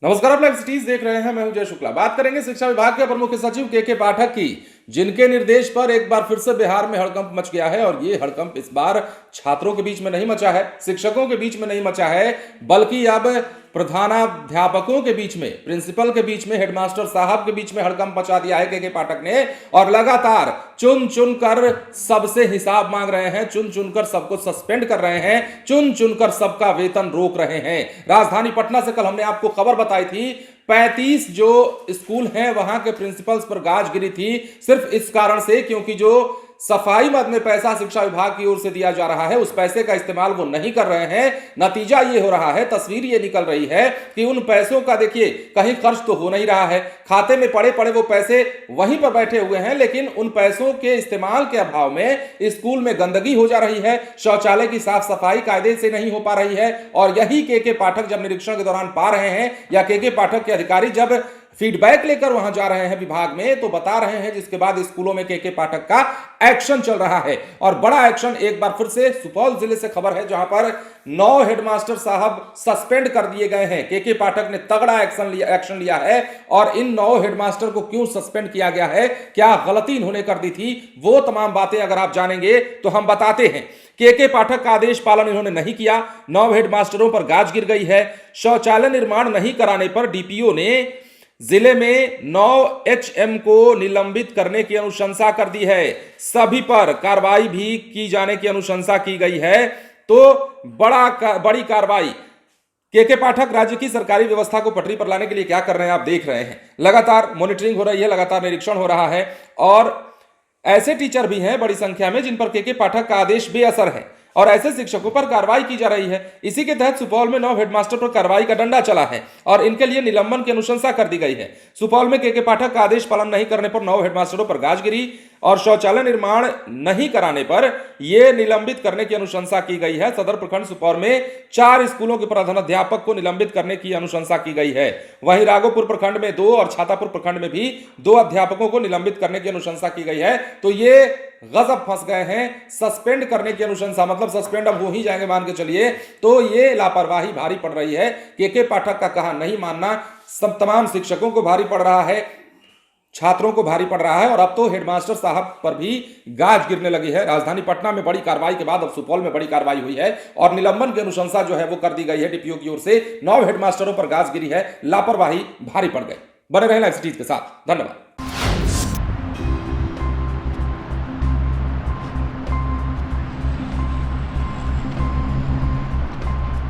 नमस्कार, आप सिटीज देख रहे हैं। मैं हूं जय शुक्ला। बात करेंगे शिक्षा विभाग के अपर मुख्य सचिव के पाठक की, जिनके निर्देश पर एक बार फिर से बिहार में हड़कंप मच गया है। और ये हड़कंप इस बार छात्रों के बीच में नहीं मचा है, शिक्षकों के बीच में नहीं मचा है, बल्कि अब प्रधानाध्यापकों के बीच में, प्रिंसिपल के बीच में, हेडमास्टर साहब के बीच में हड़कंप मचा दिया है के पाठक ने। और लगातार चुन चुन कर सबसे हिसाब मांग रहे हैं, चुन चुनकर सबको सस्पेंड कर रहे हैं, चुन चुनकर सबका वेतन रोक रहे हैं। राजधानी पटना से कल हमने आपको खबर बताई थी, 35 जो स्कूल हैं वहां के प्रिंसिपल्स पर गाज गिरी थी, सिर्फ इस कारण से क्योंकि जो सफाई मद में पैसा शिक्षा विभाग की ओर से दिया जा रहा है, उस पैसे का इस्तेमाल वो नहीं कर रहे हैं। नतीजा ये हो रहा है, तस्वीर ये निकल रही है कि उन पैसों का देखिए कहीं खर्च तो हो नहीं रहा है, खाते में पड़े पड़े वो पैसे वहीं पर बैठे हुए हैं, लेकिन उन पैसों के इस्तेमाल के अभाव में स्कूल में गंदगी हो जा रही है, शौचालय की साफ सफाई कायदे से नहीं हो पा रही है। और यही के पाठक जब निरीक्षण के दौरान पा रहे हैं, या के पाठक के अधिकारी जब फीडबैक लेकर वहां जा रहे हैं विभाग में, तो बता रहे हैं, जिसके बाद स्कूलों में के पाठक का एक्शन चल रहा है। और बड़ा एक्शन एक बार फिर से सुपौल जिले से खबर है, जहां पर 9 हेडमास्टर साहब सस्पेंड कर दिए गए हैं। के पाठक ने तगड़ा एक्शन लिया है। और इन 9 हेडमास्टर को क्यों सस्पेंड किया गया है, क्या गलती इन्होंने कर दी थी, वो तमाम बातें अगर आप जानेंगे तो हम बताते हैं। के पाठक का आदेश पालन इन्होंने नहीं किया, 9 हेडमास्टरों पर गाज गिर गई है। शौचालय निर्माण नहीं कराने पर डीपीओ ने जिले में 9 एचएम को निलंबित करने की अनुशंसा कर दी है। सभी पर कार्रवाई भी की जाने की अनुशंसा की गई है। तो बड़ी कार्रवाई। के पाठक राज्य की सरकारी व्यवस्था को पटरी पर लाने के लिए क्या कर रहे हैं, आप देख रहे हैं। लगातार मॉनिटरिंग हो रही है, लगातार निरीक्षण हो रहा है। और ऐसे टीचर भी हैं बड़ी संख्या में जिन पर के पाठक का आदेश बेअसर है, और ऐसे शिक्षकों पर कार्रवाई की जा रही है। इसी के तहत सुपौल में 9 हेडमास्टर पर कार्रवाई का डंडा चला है और इनके लिए निलंबन की अनुशंसा कर दी गई है। सुपौल में के पाठक का आदेश पालन नहीं करने पर 9 हेडमास्टरों पर गाज गिरी, और शौचालय निर्माण नहीं कराने पर यह निलंबित करने की अनुशंसा की गई है। सदर प्रखंड सुपौल में 4 स्कूलों के प्रधानाध्यापक को निलंबित करने की अनुशंसा की गई है। वहीं राघोपुर प्रखंड में 2 और छातापुर प्रखंड में भी 2 अध्यापकों को निलंबित करने की अनुशंसा की गई है। तो ये गजब फंस गए हैं। सस्पेंड करने की अनुशंसा मतलब सस्पेंड अब हो ही जाएंगे मान के चलिए। तो ये लापरवाही भारी पड़ रही है। के पाठक का कहा नहीं मानना सब तमाम शिक्षकों को भारी पड़ रहा है, छात्रों को भारी पड़ रहा है। और अब तो हेडमास्टर साहब पर भी गाज गिरने लगी है। राजधानी पटना में बड़ी कार्रवाई के बाद अब सुपौल में बड़ी कार्रवाई हुई है और निलंबन की अनुशंसा जो है वो कर दी गई है डीपीओ की ओर से। 9 हेडमास्टरों पर गाज गिरी है, लापरवाही भारी पड़ गई। बने रहें लाइव सिटीज के साथ। धन्यवाद।